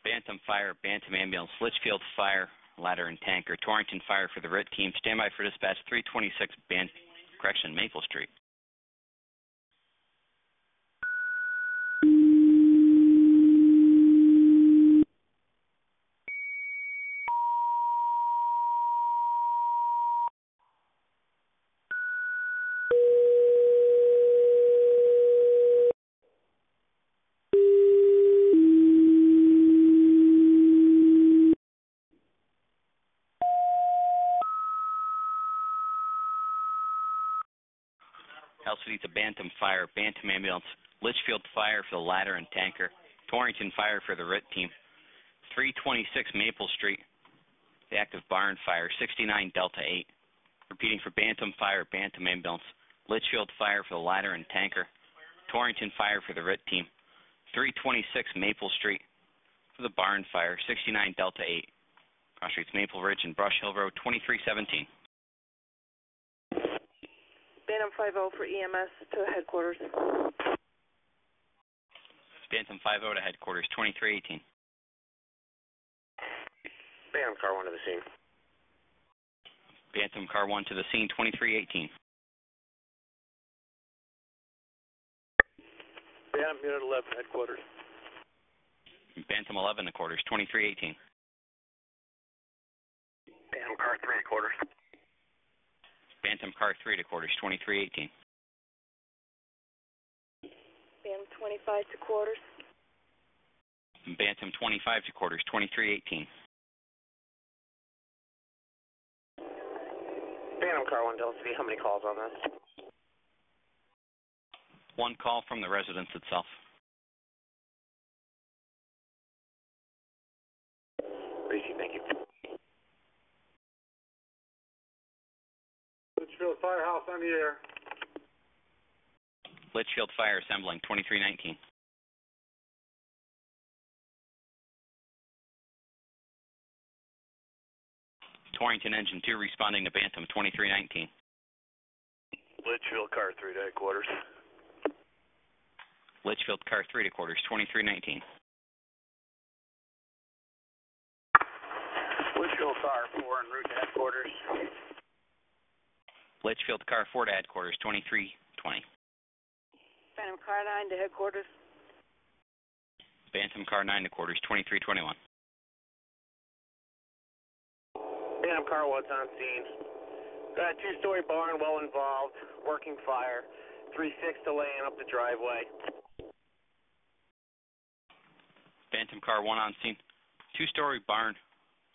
Bantam Fire, Bantam Ambulance, Litchfield Fire, ladder and tanker, Torrington Fire for the RIT team. Stand by for dispatch 326 Maple Street. Hell City to Bantam Fire, Bantam Ambulance, Litchfield Fire for the ladder and tanker, Torrington Fire for the RIT team. 326 Maple Street, the active barn fire, 69 Delta 8. Repeating for Bantam Fire, Bantam Ambulance, Litchfield Fire for the ladder and tanker, Torrington Fire for the RIT team. 326 Maple Street for the barn fire, 69 Delta 8. Cross streets Maple Ridge and Brush Hill Road, 2317. Bantam 50 for EMS to headquarters. Bantam 50 to headquarters, 2318. Bantam Car 1 to the scene. Bantam Car 1 to the scene, 2318. Bantam Unit 11 headquarters. Bantam 11 to quarters, 2318. Bantam Car 3 to quarters. Bantam Car 3 to quarters, 2318. Bantam 25 to quarters. Bantam 25 to quarters, 2318. Bantam Car 1 Delta City, how many calls on this? One call from the residence itself. Receive, thank you. Litchfield Firehouse on the air. Litchfield Fire assembling, 2319. Torrington Engine 2 responding to Bantam, 2319. Litchfield Car 3 to headquarters. Litchfield Car 3 to quarters, 2319. Litchfield Car 4 en route to headquarters. Litchfield Car 4 to headquarters, 2320. Bantam Car 9 to headquarters. Bantam Car 9 to quarters, 2321. Bantam Car 1's on scene. Got a two-story barn, well involved, working fire. 3-6 delaying up the driveway. Bantam Car 1 on scene. Two-story barn,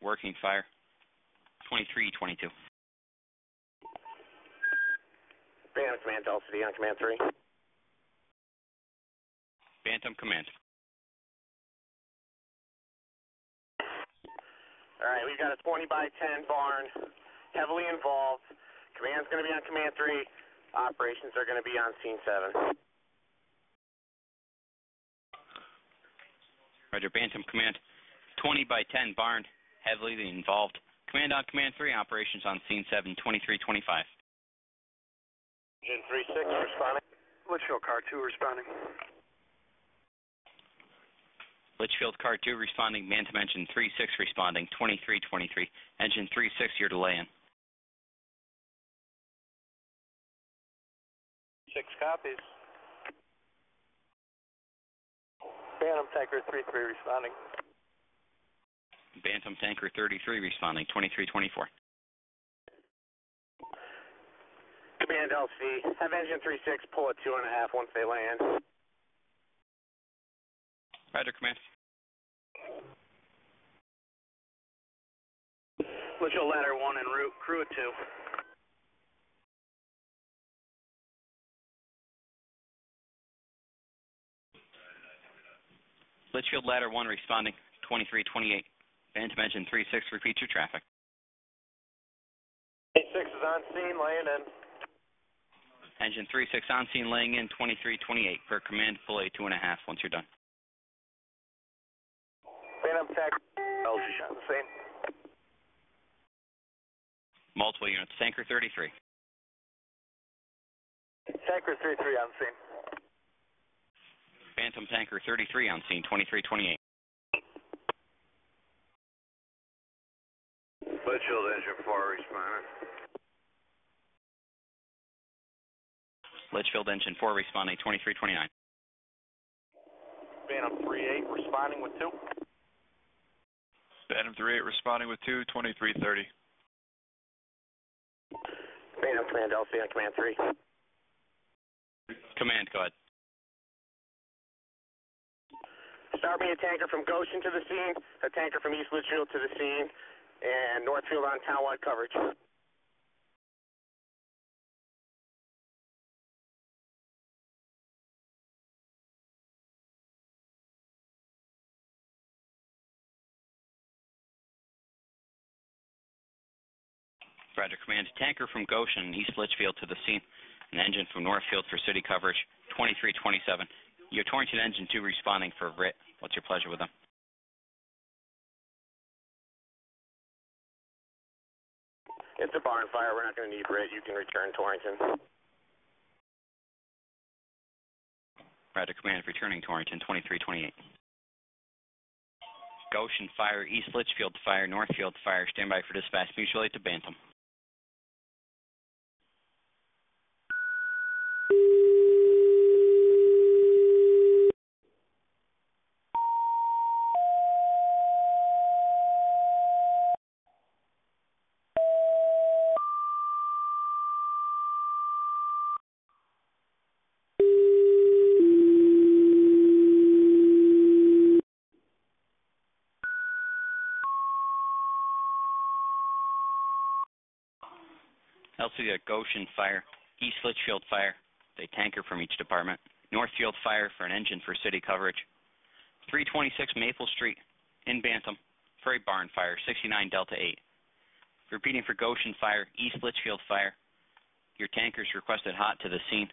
working fire, 2322. Bantam Command Delta City on Command 3. Bantam Command. All right, we've got a 20 by 10 barn, heavily involved. Command's going to be on Command 3. Operations are going to be on Scene 7. Roger, Bantam Command. 20 by 10 barn, heavily involved. Command on Command 3, operations on Scene 7, 2325. Engine 3-6 responding. Litchfield Car 2 responding. Litchfield Car 2 responding, Bantam Engine 3-6 responding, 2323. Engine 3-6, you're delaying. 6 copies. Bantam Tanker 33 responding. Bantam Tanker 33 responding, 2324. Command LC, have engine 3-6 pull at 2.5 once they land. Roger, Command. Litchfield Ladder 1 en route, crew at 2. Litchfield Ladder 1 responding, 2328. Bantam Engine 3-6, repeat your traffic. 6 is on scene, laying in. Engine 3-6 on scene, laying in, 2328. Per command, pull a 2.5 once you're done. Bantam Tech, LG on the scene. Multiple units, Tanker 33. Tanker 33 on scene. Bantam Tanker 33 on scene, 2328. Litchfield Engine 4 responding. Litchfield Engine 4 responding 2329. Phantom 3-8 responding with 2. Phantom 3-8 responding with 2, 2330. Phantom Command LC on Command 3. Command, go ahead. Start me a tanker from Goshen to the scene, a tanker from East Litchfield to the scene, and Northfield on townwide coverage. Roger, command. Tanker from Goshen, East Litchfield to the scene. An engine from Northfield for city coverage, 2327. Your Torrington Engine 2 responding for RIT. What's your pleasure with them? It's a barn fire. We're not going to need RIT. You can return Torrington. Roger, command. Returning Torrington, 2328. Goshen fire, East Litchfield fire, Northfield fire. Stand by for dispatch. Mutual aid to Bantam. LC Goshen fire, East Litchfield fire, a tanker from each department. Northfield fire for an engine for city coverage. 326 Maple Street in Bantam for a barn fire, 69 Delta 8. Repeating for Goshen fire, East Litchfield fire. Your tankers requested hot to the scene.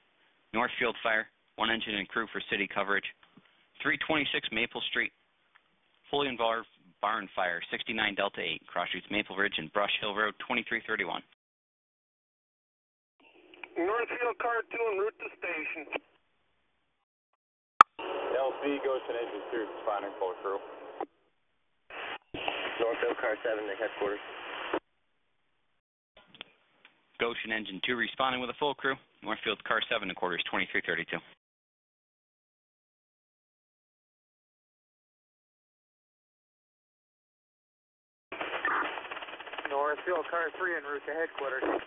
Northfield fire, one engine and crew for city coverage. 326 Maple Street, fully involved barn fire, 69 Delta 8. Cross streets Maple Ridge and Brush Hill Road, 2331. Northfield Car 2 en route to station. LC Goshen Engine 2 responding full crew. Northfield Car 7 to headquarters. Goshen Engine 2 responding with a full crew. Northfield Car 7 to quarters, 2332. Northfield Car 3 en route to headquarters.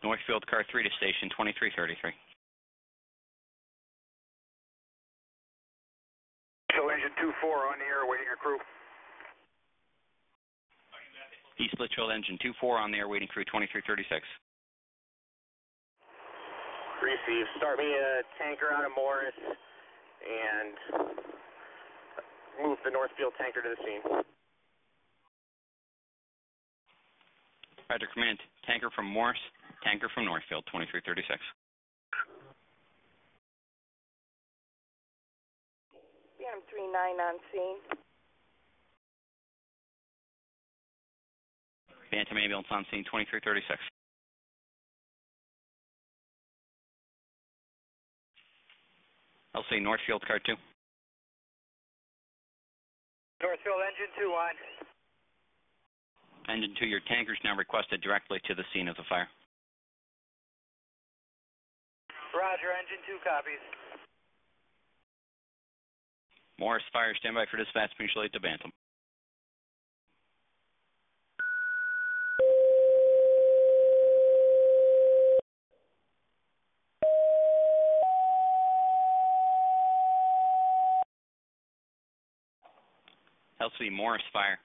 Northfield Car 3 to station, 2333. So Engine 2-4 on the air waiting a crew. East Litchfield Engine 2-4 on the air waiting crew, 2336. Receive. Start me a tanker out of Morris and move the Northfield tanker to the scene. Roger, command. Tanker from Morris, tanker from Northfield, 2336. BM 39 on scene. Bantam ambulance on scene, 2336. LC Northfield Car 2. Northfield Engine 2 on. Engine 2, your tankers now requested directly to the scene of the fire. Roger, Engine 2 copies. Morris fire, stand by for dispatch, mutual aid to Bantam. LC Morris fire.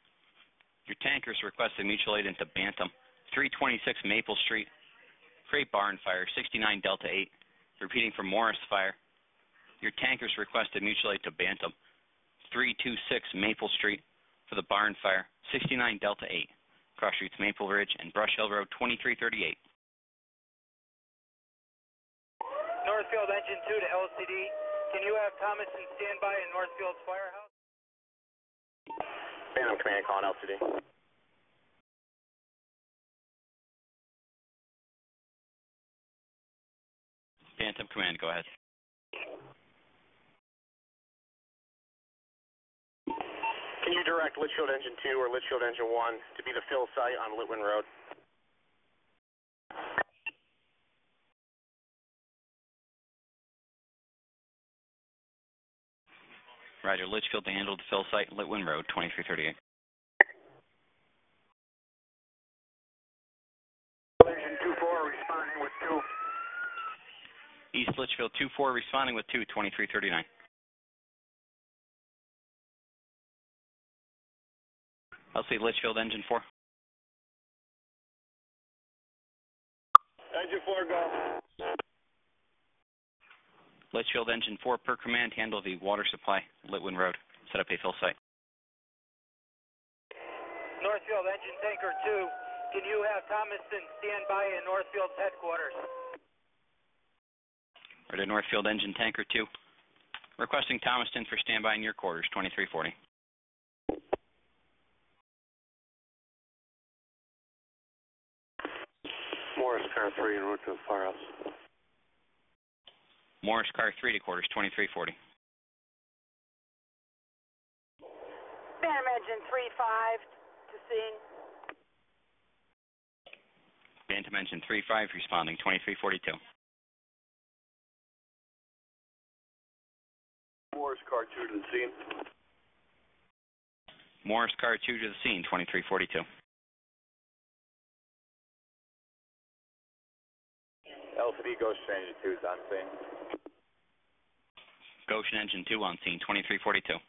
Your tankers requested mutual aid into Bantam. 326 Maple Street. Freight barn fire, 69 Delta 8. Repeating for Morris fire. Your tankers requested mutual aid to Bantam. 326 Maple Street for the barn fire, 69 Delta 8. Cross streets Maple Ridge and Brush Hill Road, 2338. Northfield Engine 2 to LCD. Can you have Thomason stand by in Northfield's firehouse? Phantom Command calling LCD. Bantam Command, go ahead. Can you direct Litchfield Engine 2 or Litchfield Engine 1 to be the fill site on Litwin Road? Roger, Litchfield to handle the fill site, Litwin Road, 2338. Engine 2-4 responding with 2. East Litchfield 2-4 responding with 2, 2339. LC Litchfield Engine 4. Engine 4, go. Litchfield Engine 4 per command, handle the water supply, Litwin Road. Set up a fill site. Northfield Engine Tanker 2, can you have Thomaston stand by in Northfield's headquarters? Roger, Northfield Engine Tanker 2. Requesting Thomaston for standby in your quarters, 2340. Morris Car 3 en route to the firehouse. Morris Car 3 to quarters, 2340. Phantom Engine 3-5 to scene. Bantam Engine 3-5 responding, 2342. Morris Car 2 to the scene. Morris Car 2 to the scene, 2342. LCD Goshen Engine 2 is on scene. Goshen Engine 2 on scene, 2342.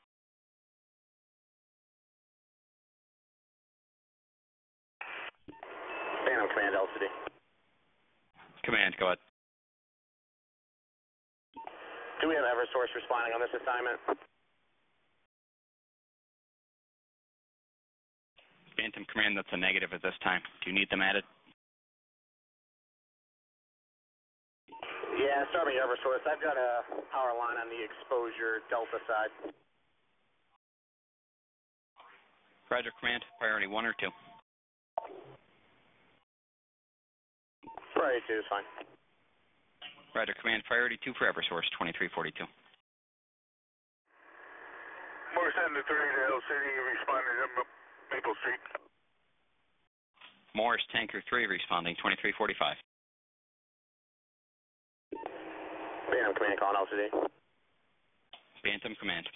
Phantom Command LCD. Command, go ahead. Do we have Eversource responding on this assignment? Bantam Command, that's a negative at this time. Do you need them added? Yeah, start me Eversource. I've got a power line on the exposure Delta side. Roger, Command. Priority 1 or 2? Priority 2 is fine. Roger, Command. Priority 2 for Eversource, 2342. Morris Engine 3 to LCD responding to Maple Street. Morris Tanker 3 responding, 2345. Phantom Command calling LCD. Bantam Command.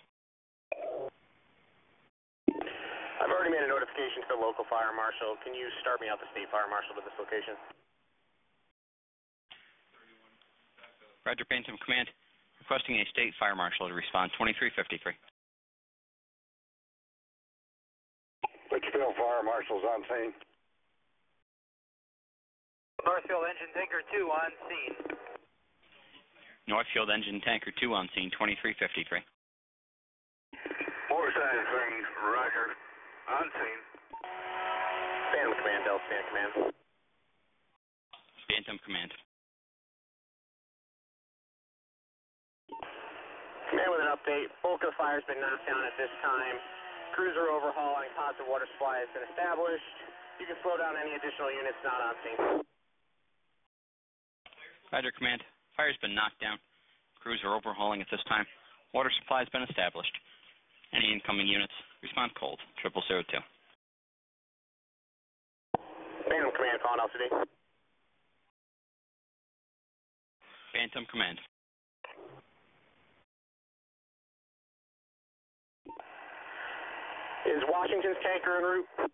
I've already made a notification to the local fire marshal. Can you start me out the state fire marshal to this location? Roger, Bantam Command. Requesting a state fire marshal to respond, 2353. Litchfield Fire Marshal's on scene. Northfield Engine Tanker 2 on scene. Northfield Engine Tanker 2 on scene, 2353. Morris Engine 3, Roger. On scene. Phantom Command, Delta Stand Command. Bantam Command. Command with an update. Bulk of the fire's been knocked down at this time. Cruiser overhaul and positive water supply has been established. You can slow down any additional units not on scene. Roger, Command. Fire's been knocked down. Crews are overhauling at this time. Water supply has been established. Any incoming units, respond cold, 0002. Phantom Command calling LCD. Bantam Command. Is Washington's tanker en route?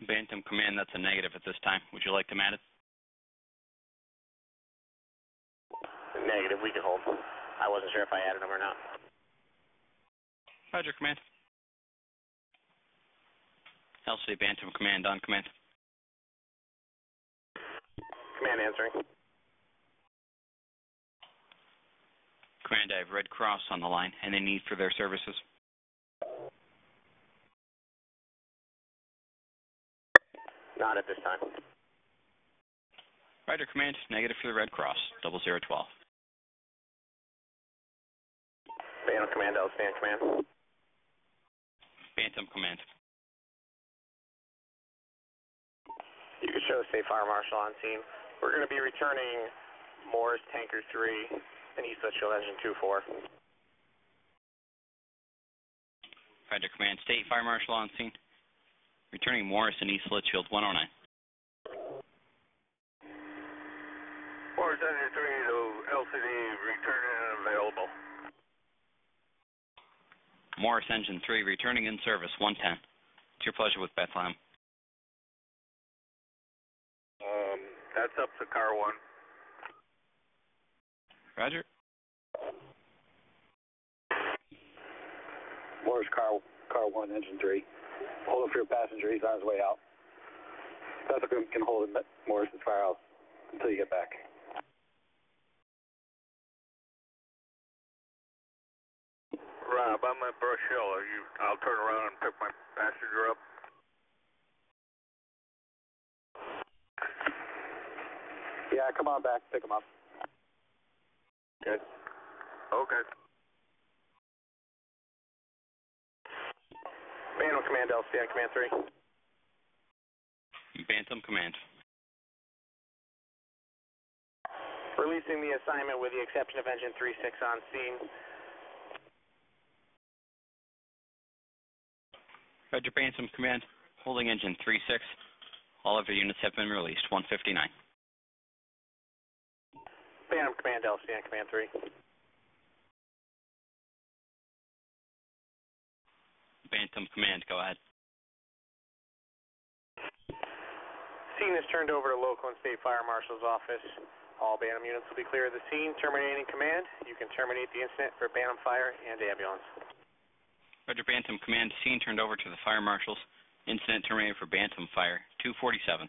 Bantam Command, that's a negative at this time. Would you like them added? Negative, we can hold. I wasn't sure if I added them or not. Roger, Command. LC Bantam Command on command. Command answering. Command, I have Red Cross on the line. Any need for their services? Not at this time. Roger, Command. Negative for the Red Cross, 0012. Phantom Command, stand command. Bantam Command. You can show the State Fire Marshal on scene. We're going to be returning Morris Tanker 3 and East Litchfield Engine 2-4. Roger, Command. State Fire Marshal on scene. Returning Morris in East Litchfield 109. Morris Engine 3 to LCD, returning and available. Morris Engine 3, returning in service 110. It's your pleasure with Bethlehem. That's up to car 1. Roger. Morris, car 1, engine 3. Hold him for your passenger. He's on his way out. Bethlehem can hold him at Morris's firehouse until you get back. Rob, I'm at Brush Hill. I'll turn around and pick my passenger up. Yeah, come on back. Pick him up. Good. Okay. Bantam Command, LCD on Command 3. Bantam Command. Releasing the assignment with the exception of Engine 3-6 on scene. Roger, Bantam Command. Holding Engine 3-6. All of your units have been released. 159. Bantam Command, LCD on Command 3. Bantam Command, go ahead. Scene is turned over to local and state fire marshal's office. All Bantam units will be clear of the scene. Terminating command. You can terminate the incident for Bantam Fire and ambulance. Roger, Bantam Command. Scene turned over to the fire marshals. Incident terminated for Bantam Fire 247.